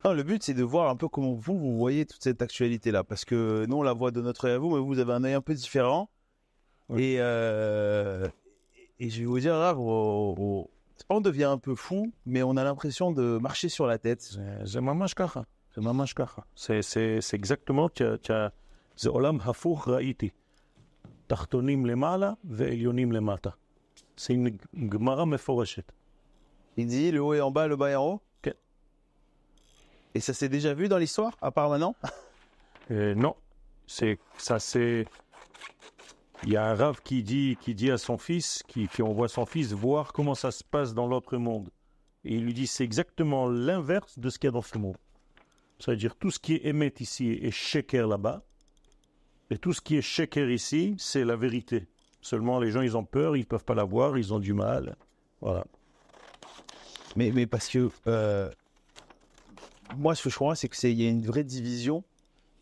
Non, le but, c'est de voir un peu comment vous voyez toute cette actualité-là. Parce que nous, on la voit de notre œil à vous, mais vous avez un œil un peu différent. Oui. Et je vais vous dire, là, c'est pas on devient un peu fou, mais on a l'impression de marcher sur la tête. זה ממש ככה. זה ממש ככה. זה exactement, זה עולם הפוך ראיתי. תחתונים למעלה ועליונים למטה. C'est une גמרא מפורשת. Il dit, le haut est en bas, le bas est en haut. Ok. Et ça s'est déjà vu dans l'histoire, à part maintenant? Non, c'est... Il y a un rave qui dit à son fils, qui envoie son fils voir comment ça se passe dans l'autre monde. Et il lui dit, c'est exactement l'inverse de ce qu'il y a dans ce monde. C'est-à-dire, tout ce qui est émet ici est sheker là-bas. Et tout ce qui est sheker ici, c'est la vérité. Seulement, les gens, ils ont peur, ils ne peuvent pas la voir, ils ont du mal. Voilà. Mais parce que moi, ce que je crois, c'est qu'il y a une vraie division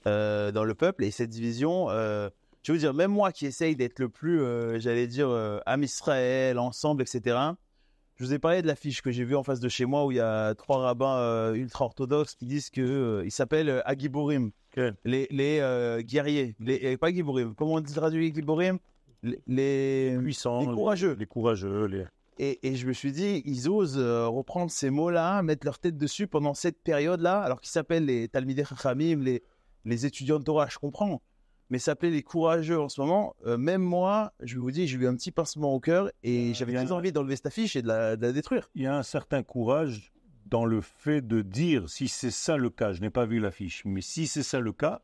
dans le peuple. Et cette division, je veux dire, même moi qui essaye d'être le plus, j'allais dire, Am Israël, ensemble, etc. Je vous ai parlé de l'affiche que j'ai vue en face de chez moi où il y a 3 rabbins ultra-orthodoxes qui disent qu'ils s'appellent Agiborim, Okay. les guerriers, pas Giborim, comment on traduit Giborim? Les Puissants, les courageux. Les courageux. Et je me suis dit, ils osent reprendre ces mots-là, mettre leur tête dessus pendant cette période-là, alors qu'ils s'appellent les Talmidei Chachamim, les étudiants de Torah, je comprends. Mais s'appeler les courageux en ce moment, même moi, je vous dis, j'ai eu un petit pincement au cœur et j'avais très envie d'enlever cette affiche et de la détruire. Il y a un certain courage dans le fait de dire, si c'est ça le cas, je n'ai pas vu l'affiche, mais si c'est ça le cas,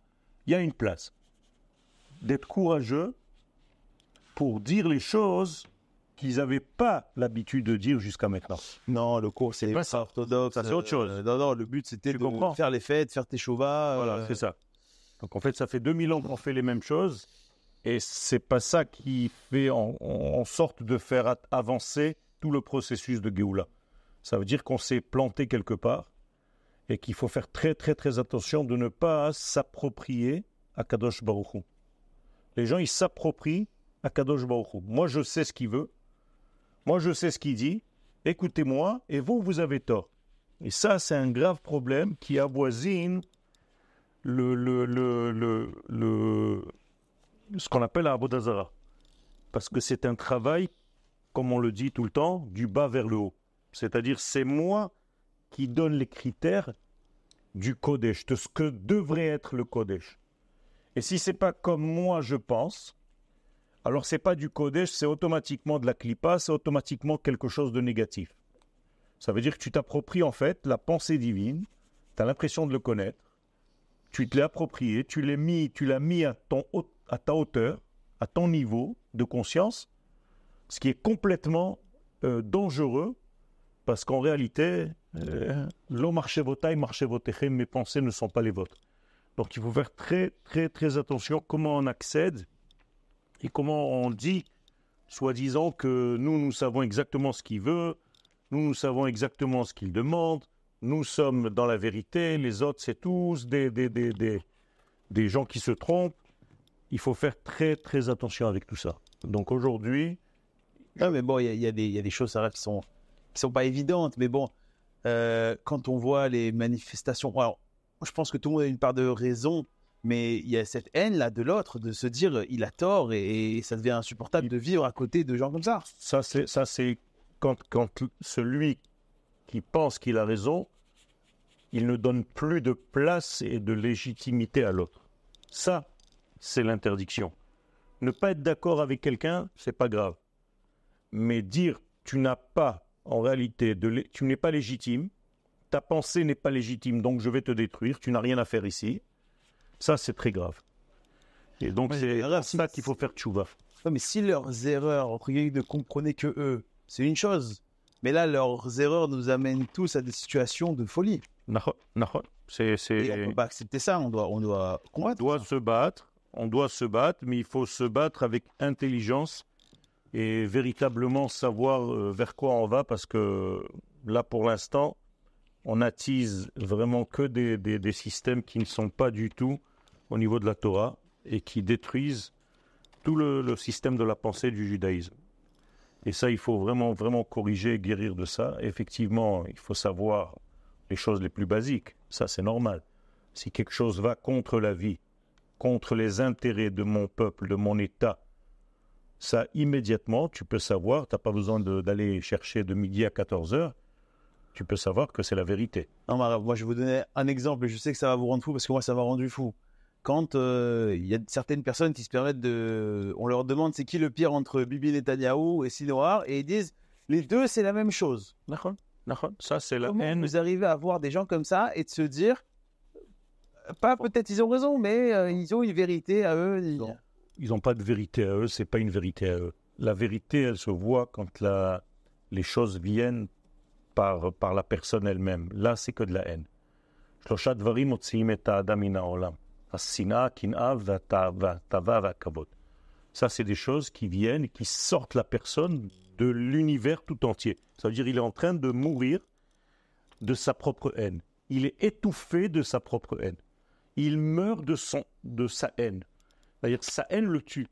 il y a une place. D'être courageux pour dire les choses qu'ils n'avaient pas l'habitude de dire jusqu'à maintenant. Non, le cours, c'est pas ça. orthodoxe. Ça, c'est autre chose. Non, le but, c'était Tu de comprends. faire les fêtes, faire tes chouva. Voilà, c'est ça. Donc en fait, ça fait 2000 ans qu'on fait les mêmes choses et c'est pas ça qui fait en sorte de faire avancer tout le processus de Géoula. Ça veut dire qu'on s'est planté quelque part et qu'il faut faire très très très attention de ne pas s'approprier à Kadosh Baruch Hu. Les gens, ils s'approprient à Kadosh Baruch Hu. Moi, je sais ce qu'il veut. Moi, je sais ce qu'il dit. Écoutez-moi et vous, vous avez tort. Et ça, c'est un grave problème qui avoisine ce qu'on appelle la Avodah Zara. Parce que c'est un travail, comme on le dit tout le temps, du bas vers le haut. C'est-à-dire, c'est moi qui donne les critères du Kodesh, de ce que devrait être le Kodesh. Et si c'est pas comme moi je pense, alors c'est pas du Kodesh, c'est automatiquement de la Klippa, c'est automatiquement quelque chose de négatif. Ça veut dire que tu t'appropries en fait la pensée divine, tu as l'impression de le connaître, tu te l'as approprié, tu l'as mis à ta hauteur, à ton niveau de conscience, ce qui est complètement dangereux, parce qu'en réalité, lo marchevotai, marchevotechem, mes pensées ne sont pas les vôtres. Donc il faut faire très très très attention comment on accède et comment on dit, soi-disant que nous savons exactement ce qu'il veut, nous savons exactement ce qu'il demande, nous sommes dans la vérité, les autres c'est tous des gens qui se trompent. Il faut faire très très attention avec tout ça. Donc aujourd'hui... Non, mais bon, il y a des choses, ça, qui sont pas évidentes, mais bon, quand on voit les manifestations, alors, je pense que tout le monde a une part de raison, mais il y a cette haine-là de l'autre, de se dire il a tort, et ça devient insupportable de vivre à côté de gens comme ça. Ça c'est quand celui qui pense qu'il a raison, il ne donne plus de place et de légitimité à l'autre. Ça, c'est l'interdiction. Ne pas être d'accord avec quelqu'un, c'est pas grave. Mais dire tu n'as pas, en réalité, tu n'es pas légitime, ta pensée n'est pas légitime, donc je vais te détruire, tu n'as rien à faire ici, ça c'est très grave. Et donc c'est ça qu'il faut faire tchouva. Ouais, mais si leurs erreurs, entre guillemets, ne comprenaient que eux, c'est une chose. Mais là, leurs erreurs nous amènent tous à des situations de folie. Nahon. Et on ne peut pas accepter ça, on doit combattre. On doit se battre, mais il faut se battre avec intelligence et véritablement savoir vers quoi on va, parce que là, pour l'instant, on attise vraiment que des systèmes qui ne sont pas du tout au niveau de la Torah et qui détruisent tout le système de la pensée du judaïsme. Et ça, il faut vraiment, vraiment corriger et guérir de ça. Et effectivement, il faut savoir les choses les plus basiques. Ça, c'est normal. Si quelque chose va contre la vie, contre les intérêts de mon peuple, de mon État, ça, immédiatement, tu peux savoir, tu n'as pas besoin d'aller chercher de midi à 14 heures, tu peux savoir que c'est la vérité. Non, moi, je vais vous donner un exemple et je sais que ça va vous rendre fou parce que moi, ça m'a rendu fou. Quand il y a certaines personnes qui se permettent de... On leur demande c'est qui le pire entre Bibi Netanyahou et Sinoar et ils disent les deux, c'est la même chose. Ça, c'est la Comment haine. vous arrivez à voir des gens comme ça et de se dire, pas peut-être ils ont raison, mais ils ont une vérité à eux. Ils n'ont pas de vérité à eux, c'est pas une vérité à eux. La vérité, elle se voit quand les choses viennent par la personne elle-même. Là, c'est que de la haine. שלושה דברים מוציאים את האדם מן העולם. השנאה, הקנאה והתאווה והכבוד. Ça, c'est des choses qui viennent et qui sortent la personne de l'univers tout entier. Ça veut dire qu'il est en train de mourir de sa propre haine. Il est étouffé de sa propre haine. Il meurt de sa haine. C'est-à-dire sa haine le tue.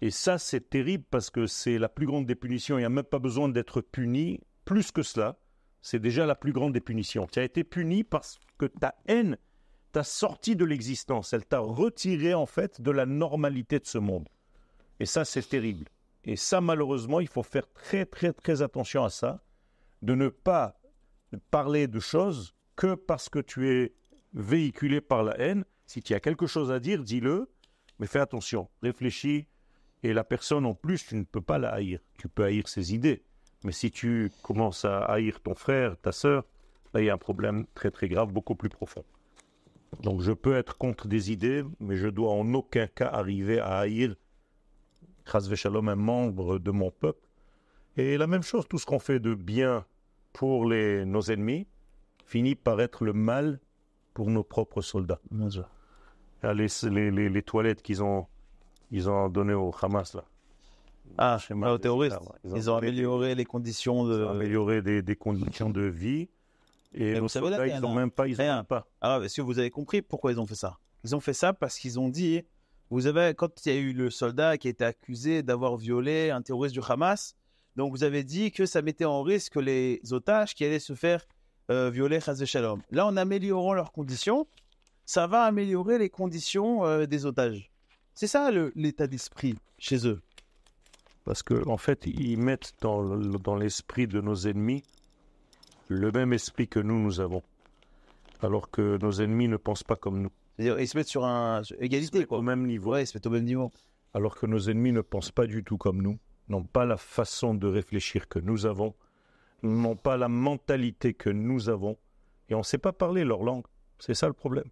Et ça, c'est terrible parce que c'est la plus grande des punitions. Il n'y a même pas besoin d'être puni. Plus que cela, c'est déjà la plus grande des punitions. Tu as été puni parce que ta haine t'a sorti de l'existence. Elle t'a retiré, en fait, de la normalité de ce monde. Et ça, c'est terrible. Et ça, malheureusement, il faut faire très, très, très attention à ça, de ne pas parler de choses que parce que tu es véhiculé par la haine. Si tu as quelque chose à dire, dis-le, mais fais attention, réfléchis. Et la personne, en plus, tu ne peux pas la haïr. Tu peux haïr ses idées. Mais si tu commences à haïr ton frère, ta sœur, là, il y a un problème très, très grave, beaucoup plus profond. Donc, je peux être contre des idées, mais je dois en aucun cas arriver à haïr, chas v'shalom, un membre de mon peuple. Et la même chose, tout ce qu'on fait de bien pour nos ennemis finit par être le mal pour nos propres soldats. Les toilettes qu'ils ont données au Hamas, là. Aux terroristes. Ils ont amélioré les conditions de... Ils ont amélioré des conditions de vie. Et nos soldats, ils n'ont même pas. Alors, est-ce que vous avez compris pourquoi ils ont fait ça? Ils ont fait ça parce qu'ils ont dit... Quand il y a eu le soldat qui a été accusé d'avoir violé un terroriste du Hamas, donc vous avez dit que ça mettait en risque les otages qui allaient se faire violer, chas v'shalom. Là, en améliorant leurs conditions, ça va améliorer les conditions des otages. C'est ça l'état d'esprit chez eux. Parce qu'en fait, ils mettent dans l'esprit de nos ennemis le même esprit que nous avons. Alors que nos ennemis ne pensent pas comme nous. C'est-à-dire, ils se mettent sur égalité, quoi. Au même niveau. Ouais, ils se mettent au même niveau. Alors que nos ennemis ne pensent pas du tout comme nous, n'ont pas la façon de réfléchir que nous avons, n'ont pas la mentalité que nous avons, et on ne sait pas parler leur langue. C'est ça le problème.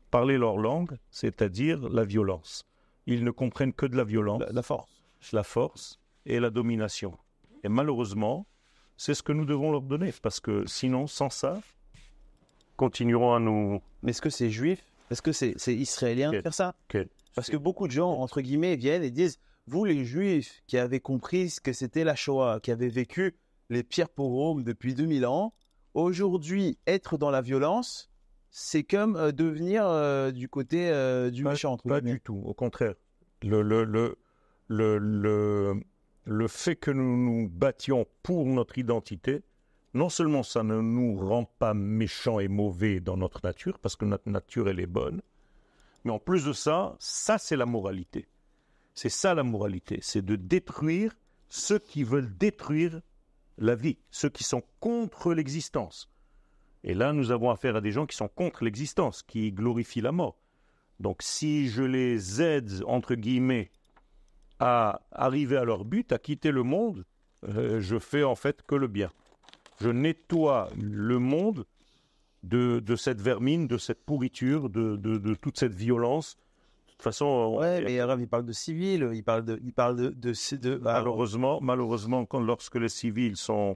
Parler leur langue, c'est-à-dire la violence. Ils ne comprennent que de la violence. La force. La force et la domination. Et malheureusement, c'est ce que nous devons leur donner, parce que sinon, sans ça, continueront à nous... Mais est-ce que c'est juif? Est-ce que c'est israélien de faire ça? Parce que beaucoup de gens, entre guillemets, viennent et disent, vous les juifs qui avez compris ce que c'était la Shoah, qui avez vécu les pires pogroms depuis 2000 ans, aujourd'hui, être dans la violence, c'est comme devenir du côté du méchant. Pas du tout, au contraire. Le fait que nous nous battions pour notre identité, non seulement ça ne nous rend pas méchants et mauvais dans notre nature, parce que notre nature, elle est bonne, mais en plus de ça, ça c'est la moralité. C'est ça la moralité, c'est de détruire ceux qui veulent détruire la vie, ceux qui sont contre l'existence. Et là, nous avons affaire à des gens qui sont contre l'existence, qui glorifient la mort. Donc si je les aide, entre guillemets, à arriver à leur but, à quitter le monde, je fais en fait que le bien. Je nettoie le monde de cette vermine, de cette pourriture, de toute cette violence. De toute façon... Ouais, mais Rav, il parle de civils, il parle de Malheureusement, lorsque les civils sont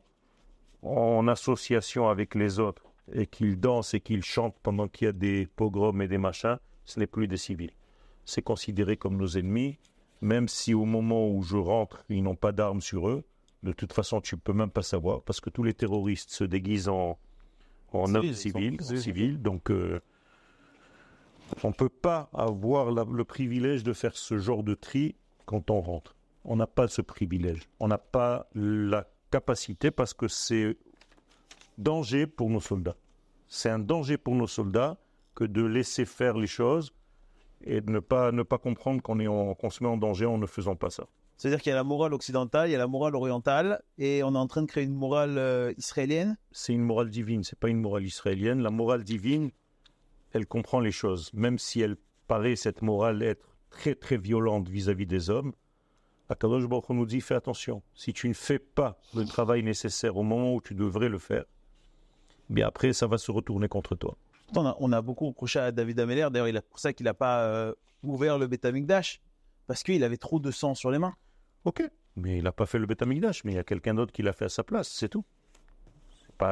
en association avec les autres et qu'ils dansent et qu'ils chantent pendant qu'il y a des pogroms et des machins, ce n'est plus des civils. C'est considéré comme nos ennemis, même si au moment où je rentre, ils n'ont pas d'armes sur eux. De toute façon, tu ne peux même pas savoir, parce que tous les terroristes se déguisent en hommes civils. Donc, on ne peut pas avoir le privilège de faire ce genre de tri quand on rentre. On n'a pas ce privilège. On n'a pas la capacité, parce que c'est danger pour nos soldats. C'est un danger pour nos soldats que de laisser faire les choses et de ne pas comprendre qu'on se met en danger en ne faisant pas ça. C'est-à-dire qu'il y a la morale occidentale, il y a la morale orientale, et on est en train de créer une morale israélienne. C'est une morale divine, c'est pas une morale israélienne. La morale divine, elle comprend les choses. Même si elle paraît, cette morale, être très très violente vis-à-vis des hommes, Akadosh Baruch Hu nous dit, fais attention. Si tu ne fais pas le travail nécessaire au moment où tu devrais le faire, bien après, ça va se retourner contre toi. On a beaucoup reproché à David Ameller, d'ailleurs, c'est pour ça qu'il n'a pas ouvert le Beth Amikdash, parce qu'il avait trop de sang sur les mains. Ok, mais il n'a pas fait le Beth Amikdash, mais il y a quelqu'un d'autre qui l'a fait à sa place, c'est tout.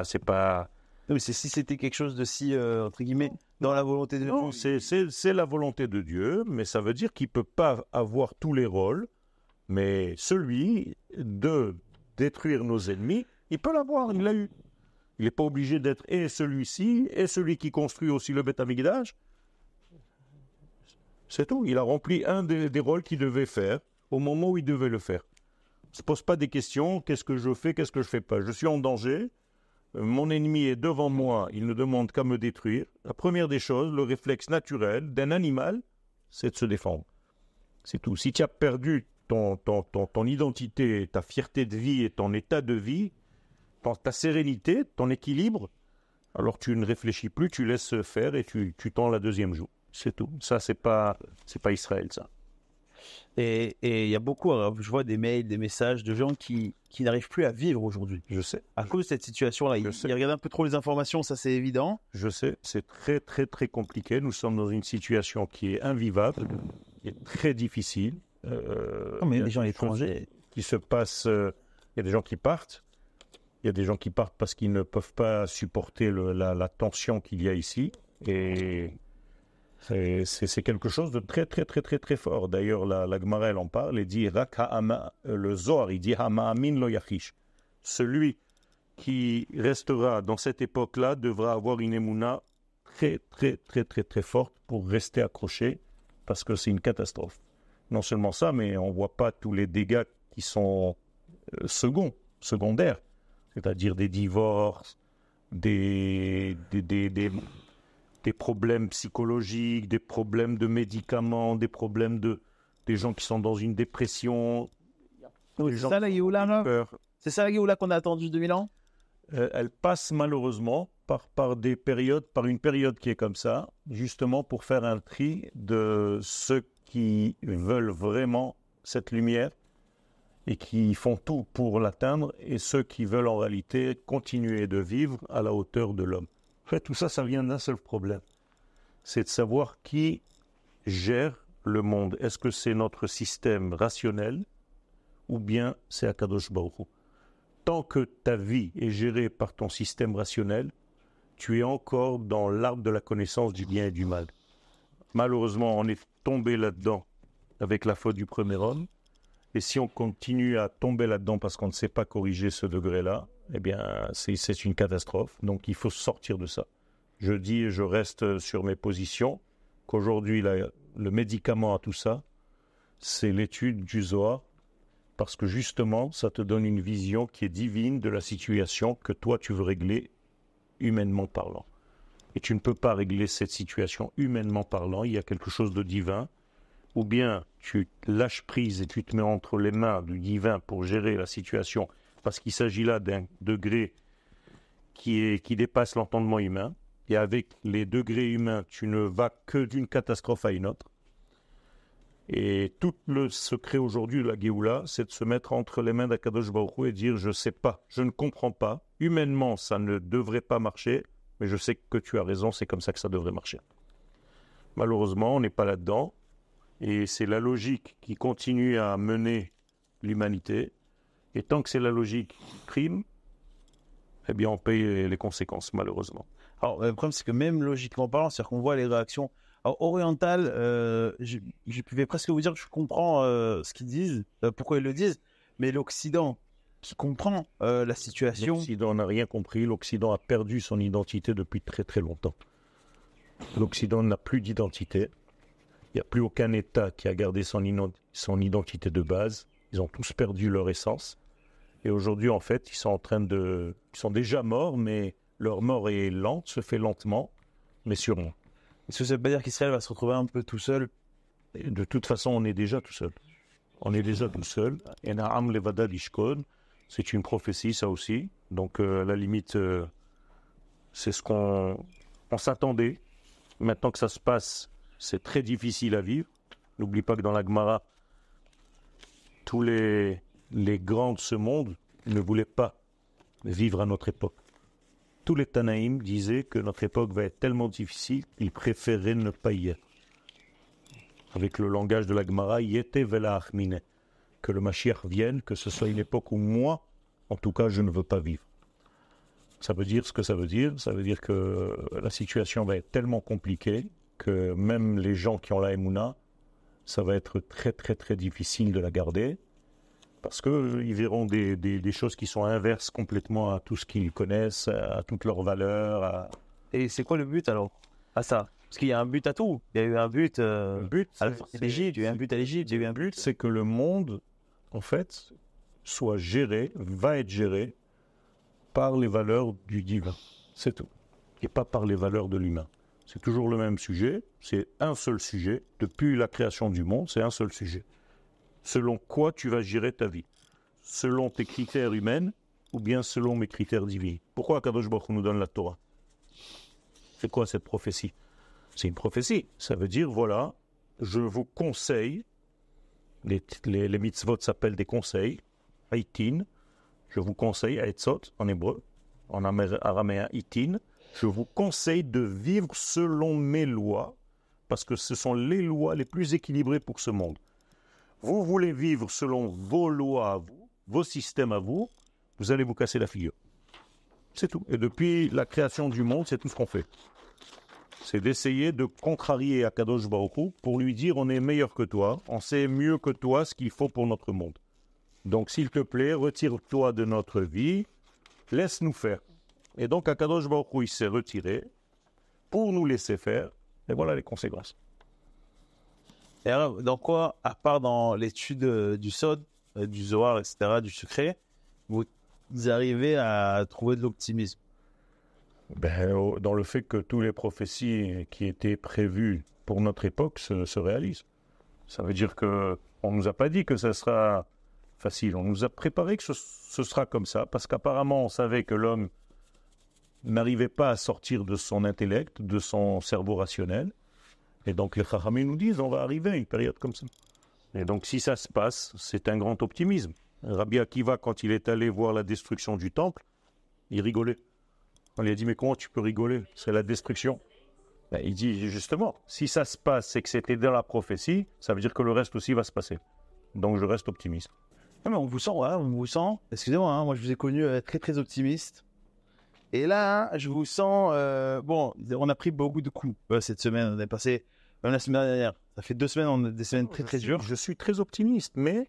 C'est pas... Non, mais si c'était quelque chose de si, entre guillemets, dans la volonté de Dieu. Non, c'est la volonté de Dieu, mais ça veut dire qu'il ne peut pas avoir tous les rôles, mais celui de détruire nos ennemis, il peut l'avoir, il l'a eu. Il n'est pas obligé d'être et celui-ci, et celui qui construit aussi le Beth Amikdash. C'est tout. Il a rempli un des rôles qu'il devait faire au moment où il devait le faire. Il ne se pose pas des questions, qu'est-ce que je fais, qu'est-ce que je ne fais pas. Je suis en danger, mon ennemi est devant moi, il ne demande qu'à me détruire. La première des choses, le réflexe naturel d'un animal, c'est de se défendre. C'est tout. Si tu as perdu ton identité, ta fierté de vie et ton état de vie, ta sérénité, ton équilibre, alors tu ne réfléchis plus, tu laisses faire et tu tends la deuxième joue. C'est tout. Ça, c'est pas Israël, ça. Et il y a beaucoup, je vois des mails, des messages de gens qui n'arrivent plus à vivre aujourd'hui. Je sais. À cause de cette situation-là. Ils regardent un peu trop les informations, ça c'est évident. Je sais. C'est très, très, très compliqué. Nous sommes dans une situation qui est invivable, qui est très difficile. Mais les gens étrangers... Qui se passe, il y a des gens qui partent. Il y a des gens qui partent parce qu'ils ne peuvent pas supporter la tension qu'il y a ici. Et c'est quelque chose de très, très, très, très, très fort. D'ailleurs, la Gemara, elle en parle et dit le Zohar, il dit Hama'amin lo yachish. Celui qui restera dans cette époque-là devra avoir une émouna très, très, très, très, très forte pour rester accroché parce que c'est une catastrophe. Non seulement ça, mais on ne voit pas tous les dégâts qui sont secondaires. C'est-à-dire des divorces, des problèmes psychologiques, des problèmes de médicaments, des problèmes des gens qui sont dans une dépression. C'est ça la Géoula, c'est ça la Géoula qu'on a attendu 2000 ans. Elle passe malheureusement par une période qui est comme ça, justement pour faire un tri de ceux qui veulent vraiment cette lumière et qui font tout pour l'atteindre, et ceux qui veulent en réalité continuer de vivre à la hauteur de l'homme. En fait, tout ça, ça vient d'un seul problème. C'est de savoir qui gère le monde. Est-ce que c'est notre système rationnel ou bien c'est Akadosh Baruch Hu? Tant que ta vie est gérée par ton système rationnel, tu es encore dans l'arbre de la connaissance du bien et du mal. Malheureusement, on est tombé là-dedans avec la faute du premier homme. Et si on continue à tomber là-dedans parce qu'on ne sait pas corriger ce degré-là, eh bien, c'est une catastrophe. Donc, il faut sortir de ça. Je dis et je reste sur mes positions qu'aujourd'hui, le médicament à tout ça, c'est l'étude du Zohar, parce que justement, ça te donne une vision qui est divine de la situation que toi, tu veux régler humainement parlant. Et tu ne peux pas régler cette situation humainement parlant. Il y a quelque chose de divin. Ou bien tu lâches prise et tu te mets entre les mains du divin pour gérer la situation, parce qu'il s'agit là d'un degré qui dépasse l'entendement humain. Et avec les degrés humains, tu ne vas que d'une catastrophe à une autre. Et tout le secret aujourd'hui de la Géoula, c'est de se mettre entre les mains d'Akadosh Baruch Hu et dire « je ne sais pas, je ne comprends pas, humainement ça ne devrait pas marcher, mais je sais que tu as raison, c'est comme ça que ça devrait marcher. » Malheureusement, on n'est pas là-dedans. Et c'est la logique qui continue à mener l'humanité. Et tant que c'est la logique qui prime, eh bien on paye les conséquences, malheureusement. Alors, le problème, c'est que même logiquement parlant, c'est-à-dire qu'on voit les réactions orientales, je pouvais presque vous dire que je comprends ce qu'ils disent, pourquoi ils le disent, mais l'Occident qui comprend la situation... L'Occident n'a rien compris, l'Occident a perdu son identité depuis très très longtemps. L'Occident n'a plus d'identité. Il n'y a plus aucun État qui a gardé son identité de base. Ils ont tous perdu leur essence. Et aujourd'hui, en fait, ils sont déjà morts, mais Leur mort est lente, se fait lentement, mais sûrement. Est-ce que ça veut pas dire qu'Israël va se retrouver un peu tout seul? Et de toute façon, on est déjà tout seul. On est déjà tout seul. Et Na'am levada dishkon, c'est une prophétie, ça aussi. Donc, à la limite, c'est ce qu'on s'attendait. Maintenant que ça se passe, c'est très difficile à vivre. N'oublie pas que dans la Gemara, tous les grands de ce monde ne voulaient pas vivre à notre époque. Tous les Tanaïm disaient que notre époque va être tellement difficile qu'ils préféraient ne pas y être. Avec le langage de la Gemara, Yete vela achmine, que le Mashiach vienne, que ce soit une époque où moi, en tout cas, je ne veux pas vivre. Ça veut dire ce que ça veut dire. Ça veut dire que la situation va être tellement compliquée que même les gens qui ont la Emouna, ça va être très très très difficile de la garder parce qu'ils verront des choses qui sont inverses complètement à tout ce qu'ils connaissent, à toutes leurs valeurs. Et c'est quoi le but alors à ça? Parce qu'il y a un but à tout. Il y a eu un but, à la sortie d'Égypte, il y a eu un but à l'Égypte, il y a eu un but. C'est que le monde, en fait, soit géré, va être géré par les valeurs du divin. C'est tout. Et pas par les valeurs de l'humain. C'est toujours le même sujet, c'est un seul sujet. Depuis la création du monde, c'est un seul sujet. Selon quoi tu vas gérer ta vie? Selon tes critères humains ou bien selon mes critères divins? Pourquoi Akadosh Baruch Hu nous donne la Torah? C'est quoi cette prophétie? C'est une prophétie. Ça veut dire, voilà, je vous conseille, les mitzvot s'appellent des conseils, Aitin, je vous conseille, Aitzot en hébreu, en araméen Itin, je vous conseille de vivre selon mes lois, parce que ce sont les lois les plus équilibrées pour ce monde. Vous voulez vivre selon vos lois à vous, vos systèmes à vous, vous allez vous casser la figure. C'est tout. Et depuis la création du monde, c'est tout ce qu'on fait. C'est d'essayer de contrarier Akadosh Baruch Hu pour lui dire on est meilleur que toi, on sait mieux que toi ce qu'il faut pour notre monde. Donc s'il te plaît, retire-toi de notre vie, laisse-nous faire. Et donc Akadosh Baruch Hu, il s'est retiré pour nous laisser faire, et voilà les conséquences. Et alors, dans quoi, à part dans l'étude du Sod, du Zohar, etc., du secret, vous arrivez à trouver de l'optimisme? Dans le fait que toutes les prophéties qui étaient prévues pour notre époque se réalisent. Ça veut dire qu'on ne nous a pas dit que ça sera facile. On nous a préparé que ce sera comme ça, parce qu'apparemment on savait que l'homme n'arrivait pas à sortir de son intellect, de son cerveau rationnel. Et donc les Chachamim nous disent on va arriver à une période comme ça. Et donc si ça se passe, c'est un grand optimisme. Rabbi Akiva, quand il est allé voir la destruction du temple, il rigolait. On lui a dit, mais comment tu peux rigoler? C'est la destruction. Il dit, justement, si ça se passe et que c'était dans la prophétie, ça veut dire que le reste aussi va se passer. Donc je reste optimiste. Non, mais on vous sent, excusez-moi, hein, moi je vous ai connu très très optimiste. Et là, je vous sens, bon, on a pris beaucoup de coups cette semaine, on est passé, même la semaine dernière, ça fait 2 semaines, on a des semaines très très dures. Je suis très optimiste, mais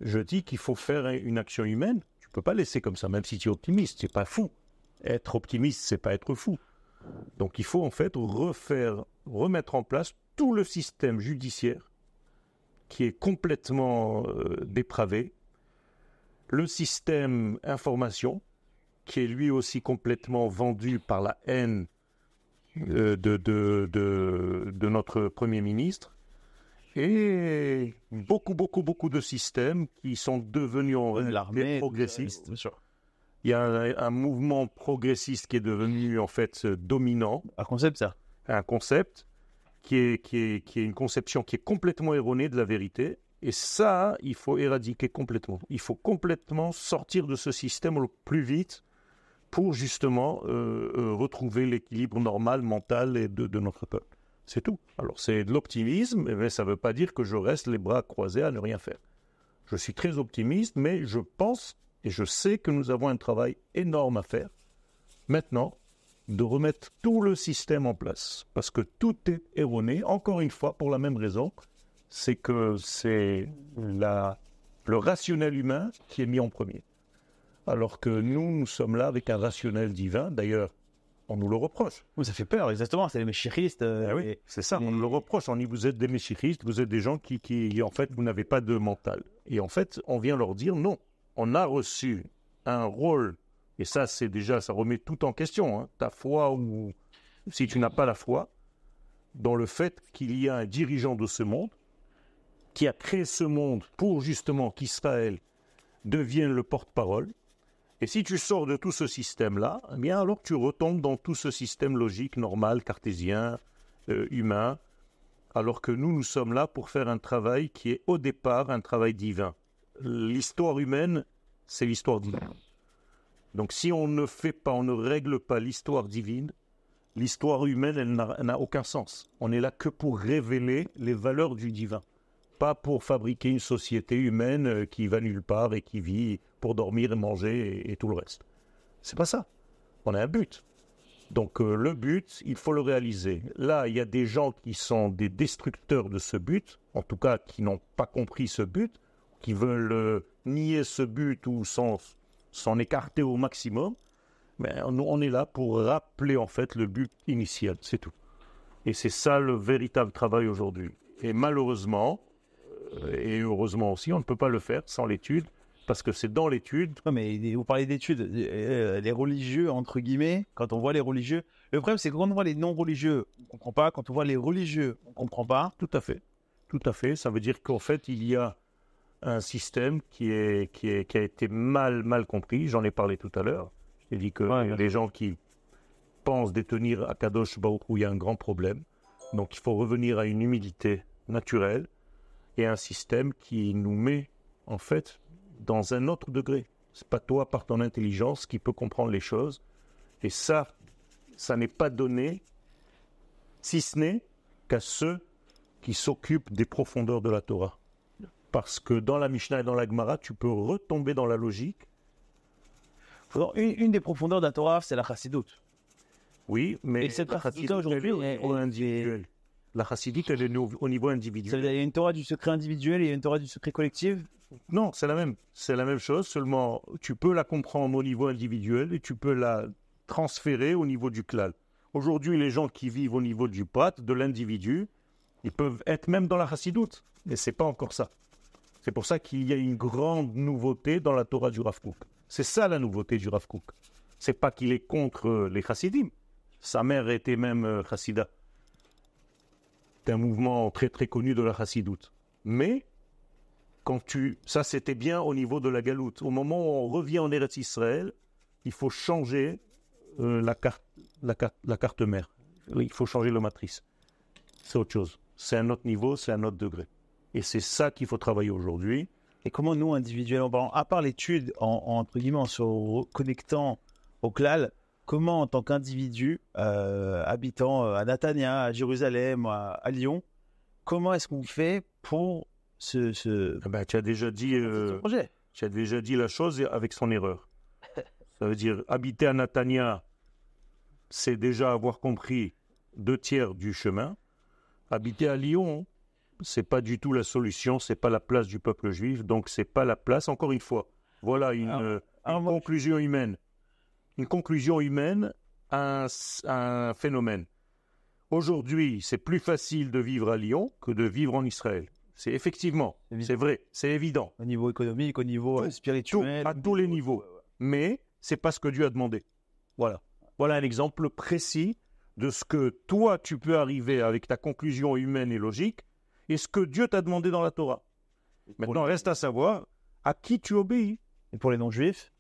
je dis qu'il faut faire une action humaine. Tu ne peux pas laisser comme ça, même si tu es optimiste, c'est pas fou. Être optimiste, c'est pas être fou. Donc il faut en fait remettre en place tout le système judiciaire qui est complètement dépravé, le système information qui est lui aussi complètement vendu par la haine de notre Premier ministre, et beaucoup de systèmes qui sont devenus en réalité progressistes. Bien sûr. Il y a un mouvement progressiste qui est devenu en fait dominant. Un concept, ça. Un concept qui est une conception qui est complètement erronée de la vérité. Et ça, il faut éradiquer complètement. Il faut complètement sortir de ce système le plus vite pour justement retrouver l'équilibre normal, mental de notre peuple. C'est tout. Alors c'est de l'optimisme, mais ça ne veut pas dire que je reste les bras croisés à ne rien faire. Je suis très optimiste, mais je pense et je sais que nous avons un travail énorme à faire, maintenant, de remettre tout le système en place. Parce que tout est erroné, encore une fois, pour la même raison, c'est que c'est le rationnel humain qui est mis en premier. Alors que nous sommes là avec un rationnel divin. D'ailleurs, on nous le reproche. Oui, ça fait peur, exactement, c'est les méchichistes. Oui, c'est ça, on nous le reproche. On dit, vous êtes des méchichistes, vous êtes des gens qui en fait, vous n'avez pas de mental. Et en fait, on vient leur dire non. On a reçu un rôle Et ça, c'est déjà, ça remet tout en question, hein. Ta foi, ou si tu n'as pas la foi, dans le fait qu'il y a un dirigeant de ce monde qui a créé ce monde pour justement qu'Israël devienne le porte-parole. Et si tu sors de tout ce système-là, eh bien alors tu retombes dans tout ce système logique, normal, cartésien, humain, alors que nous sommes là pour faire un travail qui est au départ un travail divin. L'histoire humaine, c'est l'histoire divine. Donc si on ne fait pas, on ne règle pas l'histoire divine, l'histoire humaine, elle n'a aucun sens. On est là que pour révéler les valeurs du divin, pas pour fabriquer une société humaine qui va nulle part et qui vit pour dormir et manger et tout le reste. C'est pas ça. On a un but. Donc le but, il faut le réaliser. Là, il y a des gens qui sont des destructeurs de ce but, en tout cas qui n'ont pas compris ce but, qui veulent nier ce but ou s'en écarter au maximum. Mais on est là pour rappeler en fait le but initial, c'est tout. Et c'est ça le véritable travail aujourd'hui. Et malheureusement, et heureusement aussi, on ne peut pas le faire sans l'étude, parce que c'est dans l'étude. Non, mais vous parlez d'études, les religieux, entre guillemets, quand on voit les religieux, le problème c'est que quand on voit les non-religieux, on ne comprend pas, quand on voit les religieux, on ne comprend pas. Tout à fait, tout à fait. Ça veut dire qu'en fait, il y a un système qui a été mal compris, j'en ai parlé tout à l'heure. J'ai dit que les gens qui pensent détenir Akadosh Baruch Hu, il y a un grand problème. Donc il faut revenir à une humilité naturelle et un système qui nous met en fait dans un autre degré. C'est pas toi par ton intelligence qui peut comprendre les choses. Et ça n'est pas donné, si ce n'est qu'à ceux qui s'occupent des profondeurs de la Torah. Parce que dans la Mishnah et dans la Gemara, tu peux retomber dans la logique. Une des profondeurs de la Torah, c'est la chassidoute. Oui, mais et cette la chassidoute aujourd'hui, est individuelle. La chassidoute, elle est au niveau individuel. Il y a une Torah du secret individuel et il y a une Torah du secret collectif. Non, c'est la même. C'est la même chose, seulement tu peux la comprendre au niveau individuel et tu peux la transférer au niveau du klal. Aujourd'hui, les gens qui vivent au niveau du prat, de l'individu, ils peuvent être même dans la chassidoute, mais c'est pas encore ça. C'est pour ça qu'il y a une grande nouveauté dans la Torah du Rav Kook. C'est ça la nouveauté du Rav Kook. C'est pas qu'il est contre les chassidim. Sa mère était même chassida. C'est un mouvement très très connu de la chassidoute. Mais ça c'était bien au niveau de la galoute. Au moment où on revient en Eretz Israël, il faut changer la carte mère. Il faut changer la matrice. C'est autre chose. C'est un autre niveau, c'est un autre degré. Et c'est ça qu'il faut travailler aujourd'hui. Et comment nous, individuellement, à part l'étude, entre guillemets, en se connectant au klal, comment en tant qu'individu, habitant à Natania, à Jérusalem, à Lyon, comment est-ce qu'on fait pour tu as déjà dit la chose avec son erreur. Ça veut dire, habiter à Natania, c'est déjà avoir compris 2/3 du chemin. Habiter à Lyon, c'est pas du tout la solution, c'est pas la place du peuple juif, donc c'est pas la place, encore une fois. Voilà une conclusion humaine. Une conclusion humaine à un phénomène. Aujourd'hui, c'est plus facile de vivre à Lyon que de vivre en Israël. C'est effectivement, c'est vrai, c'est évident. Au niveau économique, au niveau spirituel. À tous les niveaux. Mais c'est pas ce que Dieu a demandé. Voilà. Voilà un exemple précis de ce que toi, tu peux arriver avec ta conclusion humaine et logique et ce que Dieu t'a demandé dans la Torah. Maintenant, reste à savoir à qui tu obéis. Et pour les non-juifs?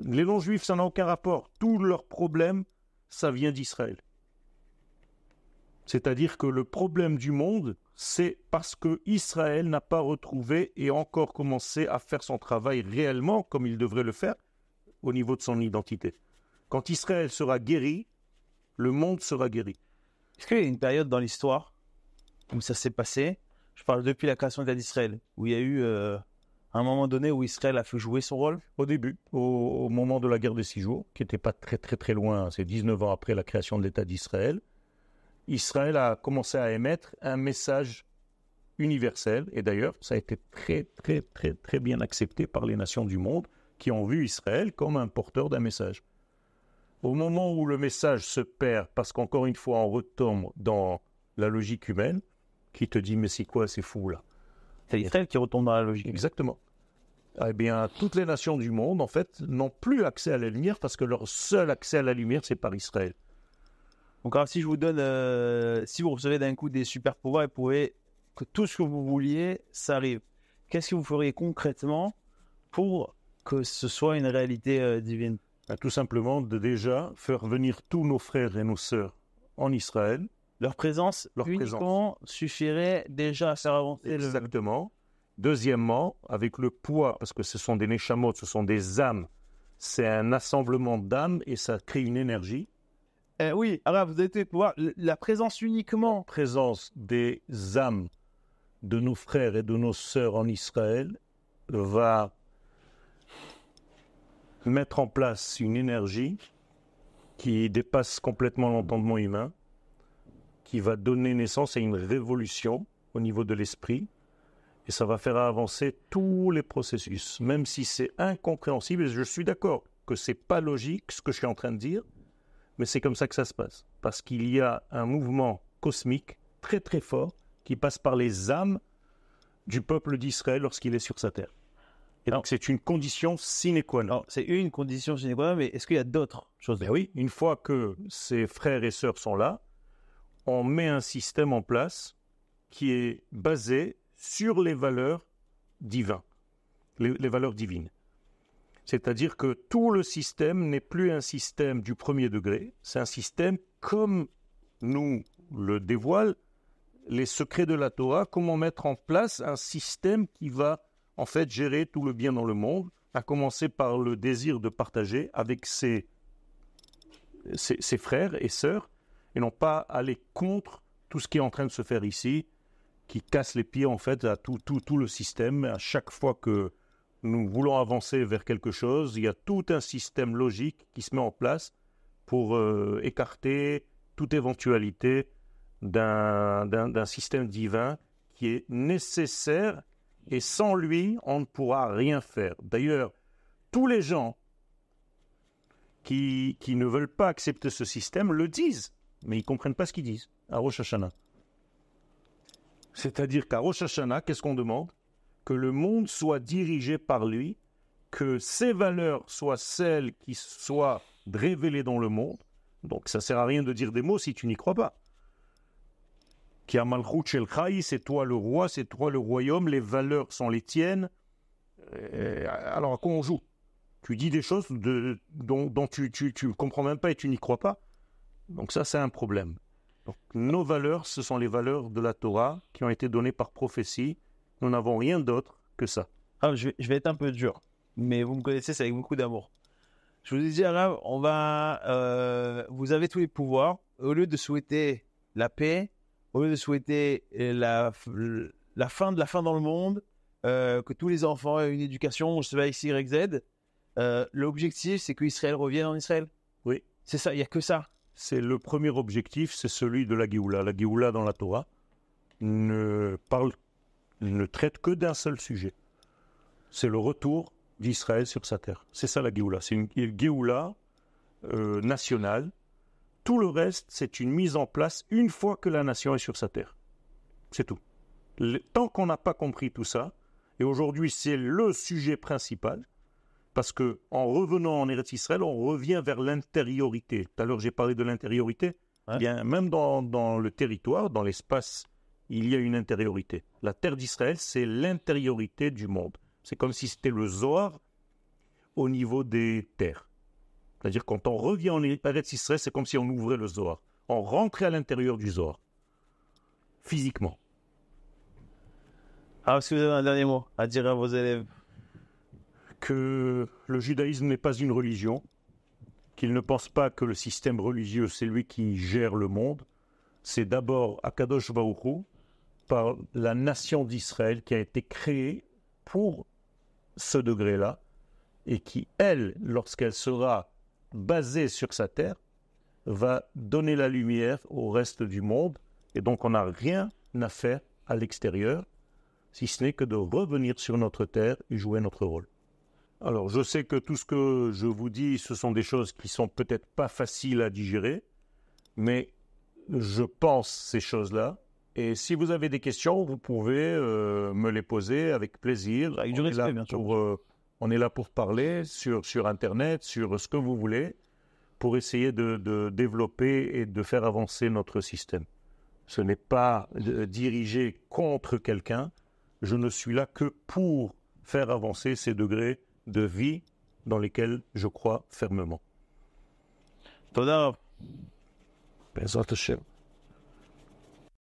Les non-juifs, ça n'a aucun rapport. Tous leurs problèmes, ça vient d'Israël. C'est-à-dire que le problème du monde, c'est parce que Israël n'a pas retrouvé et encore commencé à faire son travail réellement comme il devrait le faire au niveau de son identité. Quand Israël sera guéri, le monde sera guéri. Est-ce qu'il y a une période dans l'histoire où ça s'est passé? Je parle depuis la création de l'État d'Israël, où il y a eu un moment donné où Israël a fait jouer son rôle? Au début, au moment de la guerre des 6 jours, qui n'était pas très très très loin, c'est 19 ans après la création de l'État d'Israël, Israël a commencé à émettre un message universel, et d'ailleurs, ça a été très très très très bien accepté par les nations du monde qui ont vu Israël comme un porteur d'un message. Au moment où le message se perd, parce qu'encore une fois, on retombe dans la logique humaine, qui te dit, mais c'est quoi, c'est fou là? C'est Israël qui retombe dans la logique. Exactement. Eh bien, toutes les nations du monde, en fait, n'ont plus accès à la lumière parce que leur seul accès à la lumière, c'est par Israël. Donc, alors, si je vous donne, si vous recevez d'un coup des super pouvoirs, que tout ce que vous vouliez, ça arrive. Qu'est-ce que vous feriez concrètement pour que ce soit une réalité divine? Tout simplement de déjà faire venir tous nos frères et nos sœurs en Israël. Leur présence uniquement suffirait déjà à faire avancer Exactement. Deuxièmement, avec le poids, parce que ce sont des neshamot, ce sont des âmes, c'est un assemblement d'âmes et ça crée une énergie. Oui, alors vous avez tous les pouvoirs. La présence uniquement. La présence des âmes de nos frères et de nos sœurs en Israël va mettre en place une énergie qui dépasse complètement l'entendement humain, qui va donner naissance à une révolution au niveau de l'esprit, et ça va faire avancer tous les processus, même si c'est incompréhensible, et je suis d'accord que c'est pas logique ce que je suis en train de dire, mais c'est comme ça que ça se passe, parce qu'il y a un mouvement cosmique très très fort qui passe par les âmes du peuple d'Israël lorsqu'il est sur sa terre. Et donc c'est une condition sine qua non. C'est une condition sine qua non, mais est-ce qu'il y a d'autres choses? Ben oui, une fois que ces frères et sœurs sont là, on met un système en place qui est basé sur les valeurs divines, les valeurs divines. C'est-à-dire que tout le système n'est plus un système du premier degré, c'est un système comme nous le dévoilent les secrets de la Torah, comment mettre en place un système qui va en fait gérer tout le bien dans le monde, à commencer par le désir de partager avec ses frères et sœurs, et non pas aller contre tout ce qui est en train de se faire ici, qui casse les pieds en fait à tout le système. À chaque fois que nous voulons avancer vers quelque chose, il y a tout un système logique qui se met en place pour écarter toute éventualité d'un système divin qui est nécessaire, et sans lui, on ne pourra rien faire. D'ailleurs, tous les gens qui ne veulent pas accepter ce système le disent, mais ils ne comprennent pas ce qu'ils disent à Rosh Hashanah. C'est-à-dire qu'à Rosh Hashanah, qu'est-ce qu'on demande? Que le monde soit dirigé par lui, que ses valeurs soient celles qui soient révélées dans le monde. Donc ça ne sert à rien de dire des mots si tu n'y crois pas. Ki amalchut shel Chai, c'est toi le roi, c'est toi le royaume, les valeurs sont les tiennes. Alors à quoi on joue? Tu dis des choses dont tu ne comprends même pas et tu n'y crois pas. Donc ça, c'est un problème. Donc, nos valeurs, ce sont les valeurs de la Torah qui ont été données par prophétie. Nous n'avons rien d'autre que ça. Ah, je vais être un peu dur, mais vous me connaissez, c'est avec beaucoup d'amour. Je vous ai dit, Arabe, vous avez tous les pouvoirs. Au lieu de souhaiter la paix, au lieu de souhaiter la fin de la fin dans le monde, que tous les enfants aient une éducation, je sais pas, X, Y, Z, l'objectif, c'est qu'Israël revienne en Israël. Oui. C'est ça, il n'y a que ça. C'est le premier objectif, c'est celui de la Géoula. La Géoula dans la Torah ne traite que d'un seul sujet. C'est le retour d'Israël sur sa terre. C'est ça la Géoula. C'est une Géoula nationale. Tout le reste, c'est une mise en place une fois que la nation est sur sa terre. C'est tout. Tant qu'on n'a pas compris tout ça, et aujourd'hui c'est le sujet principal, parce que en revenant en Eretz Israël, on revient vers l'intériorité. Tout à l'heure, j'ai parlé de l'intériorité. Ouais. Bien, même dans le territoire, dans l'espace, il y a une intériorité. La terre d'Israël, c'est l'intériorité du monde. C'est comme si c'était le Zohar au niveau des terres. C'est-à-dire, quand on revient en Eretz Israël, c'est comme si on ouvrait le Zohar. On rentrait à l'intérieur du Zohar, physiquement. Alors, est-ce que vous avez un dernier mot à dire à vos élèves? Que le judaïsme n'est pas une religion, qu'ils ne pensent pas que le système religieux, c'est lui qui gère le monde. C'est d'abord Akadosh Baruch Hu, par la nation d'Israël, qui a été créée pour ce degré-là, et qui, elle, lorsqu'elle sera basée sur sa terre, va donner la lumière au reste du monde, et donc on n'a rien à faire à l'extérieur, si ce n'est que de revenir sur notre terre et jouer notre rôle. Alors, je sais que tout ce que je vous dis, ce sont des choses qui sont peut-être pas faciles à digérer, mais je pense ces choses-là, Et si vous avez des questions, vous pouvez me les poser avec plaisir. Avec du respect, bien sûr. On est là pour parler sur Internet, sur ce que vous voulez, pour essayer de développer et de faire avancer notre système. Ce n'est pas dirigé contre quelqu'un. Je ne suis là que pour faire avancer ces degrés de vie dans lesquels je crois fermement. Toda. Bezrat Hashem.